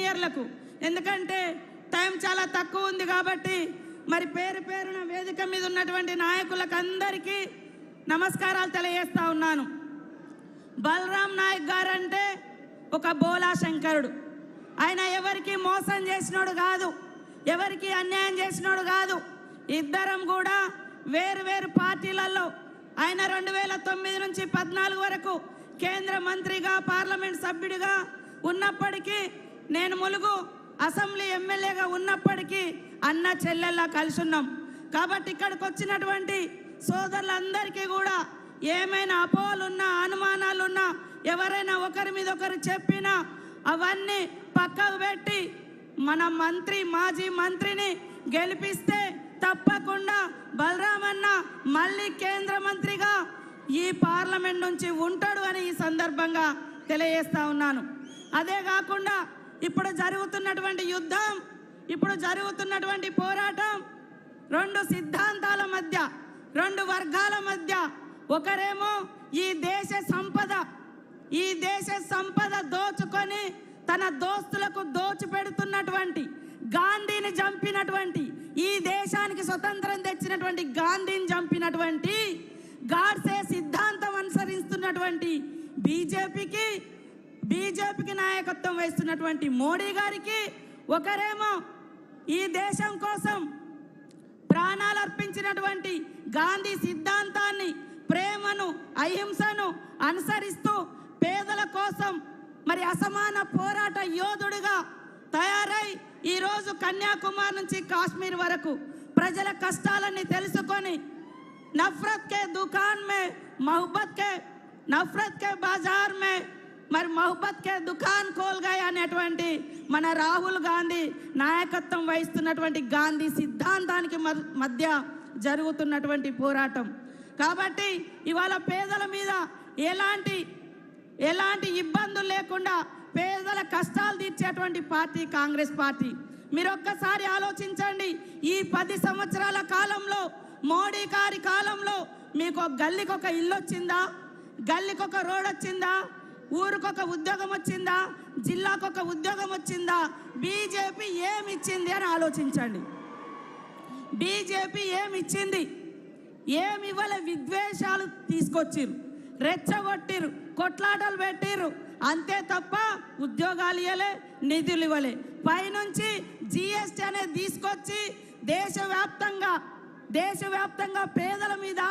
సీనియర్లకు, ఎందుకంటే టైం చాలా తక్కువ ఉంది కాబట్టి మరి పేరు పేరున వేదిక మీద ఉన్నటువంటి నాయకులకు అందరికీ నమస్కారాలు తెలియజేస్తా ఉన్నాను. బలరాం నాయక్ గారు అంటే ఒక బోలా శంకరుడు. ఆయన ఎవరికి మోసం చేసినోడు కాదు, ఎవరికి అన్యాయం చేసినోడు కాదు. ఇద్దరం కూడా వేరు వేరు పార్టీలలో ఆయన 2009 నుంచి 14 వరకు కేంద్ర మంత్రిగా పార్లమెంట్ సభ్యుడిగా ఉన్నప్పటికీ, నేను ములుగు అసెంబ్లీ ఎమ్మెల్యేగా ఉన్నప్పటికీ అన్న చెల్లెల్లా కలిసి ఉన్నాం. కాబట్టి ఇక్కడికి వచ్చినటువంటి సోదరులందరికీ కూడా ఏమైనా అపోహలున్నా అనుమానాలున్నా ఎవరైనా ఒకరి మీద ఒకరు చెప్పినా అవన్నీ పక్కకు పెట్టి మన మాజీ మంత్రిని గెలిపిస్తే తప్పకుండా బలరామన్న మళ్ళీ కేంద్ర మంత్రిగా ఈ పార్లమెంట్ నుంచి ఉంటాడు అని ఈ సందర్భంగా తెలియజేస్తా ఉన్నాను. అదే కాకుండా ఇప్పుడు జరుగుతున్నటువంటి యుద్ధం, ఇప్పుడు జరుగుతున్నటువంటి పోరాటం రెండు సిద్ధాంతాల మధ్య, రెండు వర్గాల మధ్య. ఒకరేమో ఈ దేశ సంపద దోచుకొని తన దోస్తులకు దోచిపెడుతున్నటువంటి, గాంధీని చంపినటువంటి, ఈ దేశానికి స్వతంత్రం తెచ్చినటువంటి గాంధీని చంపినటువంటి, గాడ్సే సిద్ధాంతం అనుసరిస్తున్నటువంటి బీజేపీకి నాయకత్వం వహిస్తున్నటువంటి మోడీ గారికి, ఒకరేమో ఈ దేశం కోసం ప్రాణాలు అర్పించినటువంటి గాంధీ సిద్ధాంతాన్ని, ప్రేమను, అహింసను అనుసరిస్తూ పేదల కోసం మరి అసమాన పోరాట యోధుడిగా తయారై ఈరోజు కన్యాకుమారి నుంచి కాశ్మీర్ వరకు ప్రజల కష్టాలన్నీ తెలుసుకొని నఫరత్ కే దుకాన్ మే నఫరత్ కే బాజార్ మే మరి మొహబ్బత్ కే దుకాన్ కోల్ గయా అనేటువంటి మన రాహుల్ గాంధీ నాయకత్వం వహిస్తున్నటువంటి గాంధీ సిద్ధాంతానికి మధ్య జరుగుతున్నటువంటి పోరాటం. కాబట్టి ఇవాళ పేదల మీద ఎలాంటి ఇబ్బందులు లేకుండా పేదల కష్టాలు తీర్చేటువంటి పార్టీ కాంగ్రెస్ పార్టీ. మీరు ఒక్కసారి ఆలోచించండి, ఈ 10 సంవత్సరాల కాలంలో, మోడీ గారి కాలంలో మీకు గల్లీకి ఒక ఇల్లు వచ్చిందా? గల్లీకి ఒక రోడ్ వచ్చిందా? ఊరికొక ఉద్యోగం వచ్చిందా? జిల్లాకొక ఉద్యోగం వచ్చిందా? బీజేపీ ఏమిచ్చింది అని ఆలోచించండి. బీజేపీ ఏమిచ్చింది? ఏమివ్వలే. విద్వేషాలు తీసుకొచ్చిర్రు, రెచ్చగొట్టిర్రు, కొట్లాటలు పెట్టిర్రు, అంతే తప్ప ఉద్యోగాలు ఇవ్వలే, నిధులు ఇవ్వలే. పైనుంచి జిఎస్టీ అనేది తీసుకొచ్చి దేశవ్యాప్తంగా పేదల మీద,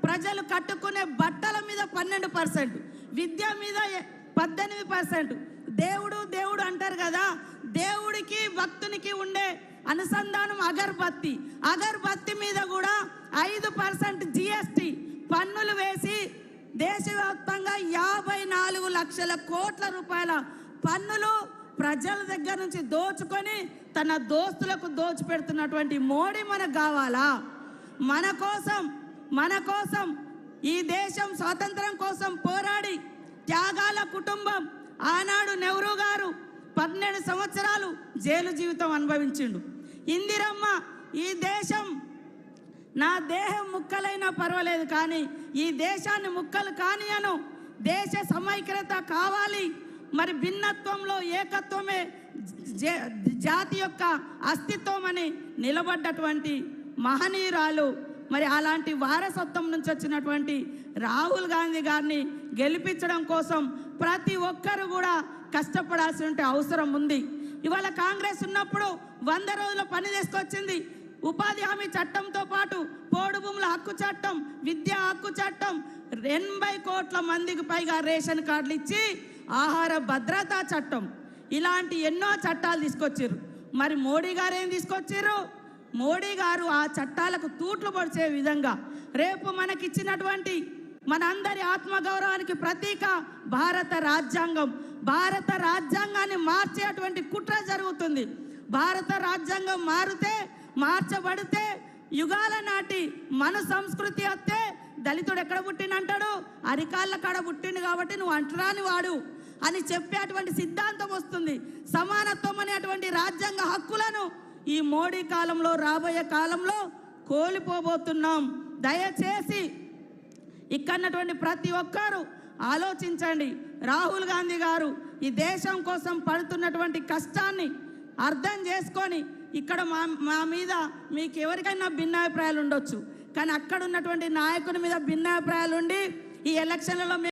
ప్రజలు కట్టుకునే బట్టల మీద 12%, విద్య మీద 18%. దేవుడు అంటారు కదా, దేవుడికి భక్తునికి ఉండే అనుసంధానం అగర్బత్తి మీద కూడా 5% జిఎస్టీ పన్నులు వేసి దేశవ్యాప్తంగా 54 లక్షల కోట్ల రూపాయల పన్నులు ప్రజల దగ్గర నుంచి దోచుకొని తన దోస్తులకు దోచిపెడుతున్నటువంటి మోడీ మనకు కావాలా? మన కోసం ఈ దేశం స్వాతంత్రం కోసం పోరాడి త్యాగాల కుటుంబం, ఆనాడు నెహ్రూ గారు 12 సంవత్సరాలు జైలు జీవితం అనుభవించిండు. ఇందిరమ్మ ఈ దేశం నా దేహం ముక్కలైనా పర్వాలేదు కానీ ఈ దేశాన్ని ముక్కలు కానియను, దేశ సమైక్యత కావాలి, మరి భిన్నత్వంలో ఏకత్వమే జాతి యొక్క అస్తిత్వం అని నిలబడ్డటువంటి మహనీయురాలు. మరి అలాంటి వారసత్వం నుంచి వచ్చినటువంటి రాహుల్ గాంధీ గారిని గెలిపించడం కోసం ప్రతి ఒక్కరు కూడా కష్టపడాల్సిన అవసరం ఉంది. ఇవాళ కాంగ్రెస్ ఉన్నప్పుడు 100 రోజుల పని తీసుకొచ్చింది. ఉపాధి హామీ చట్టంతో పాటు పోడు భూముల హక్కు చట్టం, విద్యా హక్కు చట్టం, 80 కోట్ల మందికి పైగా రేషన్ కార్డులు ఇచ్చి ఆహార భద్రతా చట్టం, ఇలాంటి ఎన్నో చట్టాలు తీసుకొచ్చారు. మరి మోడీ గారు ఏం తీసుకొచ్చారు? మోడీ గారు ఆ చట్టాలకు తూట్లు పొడిచే విధంగా రేపు మనకిచ్చినటువంటి మనందరి ఆత్మగౌరవానికి ప్రతీక భారత రాజ్యాంగాన్ని మార్చేటువంటి కుట్ర జరుగుతుంది. భారత రాజ్యాంగం మార్చబడితే యుగాల నాటి మన సంస్కృతి వస్తే దళితుడు ఎక్కడ పుట్టినంటాడు? అరికాళ్ళ కాడ పుట్టిండు కాబట్టి నువ్వు అంటరాని వాడు అని చెప్పేటువంటి సిద్ధాంతం వస్తుంది. సమానత్వం అనేటువంటి రాజ్యాంగ హక్కులను ఈ మోడీ కాలంలో, రాబోయే కాలంలో కోల్పోబోతున్నాం. దయచేసి ఇక్కడున్నటువంటి ప్రతి ఒక్కరు ఆలోచించండి. రాహుల్ గాంధీ గారు ఈ దేశం కోసం పడుతున్నటువంటి కష్టాన్ని అర్థం చేసుకొని ఇక్కడ మా మీద మీకు ఎవరికైనా భిన్నాభిప్రాయాలు ఉండొచ్చు, కానీ అక్కడ ఉన్నటువంటి నాయకుని మీద భిన్నాభిప్రాయాలు ఉండి ఈ ఎలక్షన్లలో